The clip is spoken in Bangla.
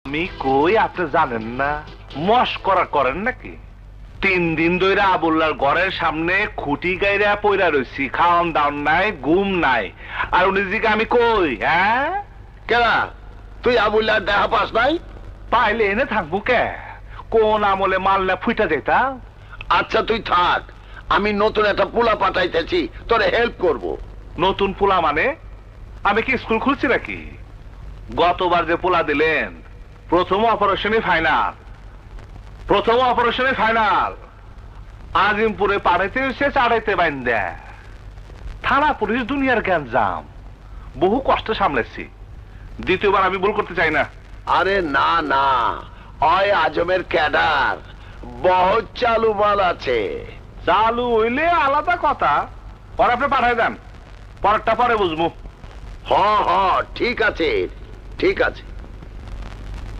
আমি কই আপনি জানেন না মস্করা করেন নাকি? 3 দিন ধরে আবুল্লার ঘরের সামনে খুঁটি গাইরা পইরা রইছি, খাওয়ান দাওন নাই, ঘুম নাই, আর উনি জিকে আমি কই? হ্যাঁ কেনা তুই আবুল্লার দেখা পাস নাই? পাইলে এনে থাকবো কে? কোন আমলে মারলে ফুইটা যেতা? আচ্ছা তুই থাক, আমি নতুন একটা পোলা পাঠাইতেছি, তোরে হেল্প করব। নতুন পোলা মানে? আমি কি স্কুল খুলছি নাকি? গতবার যে পোলা দিলেন প্রথম অপারেশনে ফাইনাল, আজিমপুরে পাড়াইতে এসে চাড়াইতে বাইন্দা। থানা পুলিশ দুনিয়ার গ্যাঞ্জাম, বহু কষ্ট সামলেছি। দ্বিতীয়বার আমি ভুল করতে চাই না। আরে না না, অয় আজমের ক্যাডার, বহুত চালু মাল আছে। চালু হইলে আলাদা কথা, পরে আপনি পাঠাই দেন, পরেরটা পরে বুঝবো। হ হ ঠিক আছে ঠিক আছে।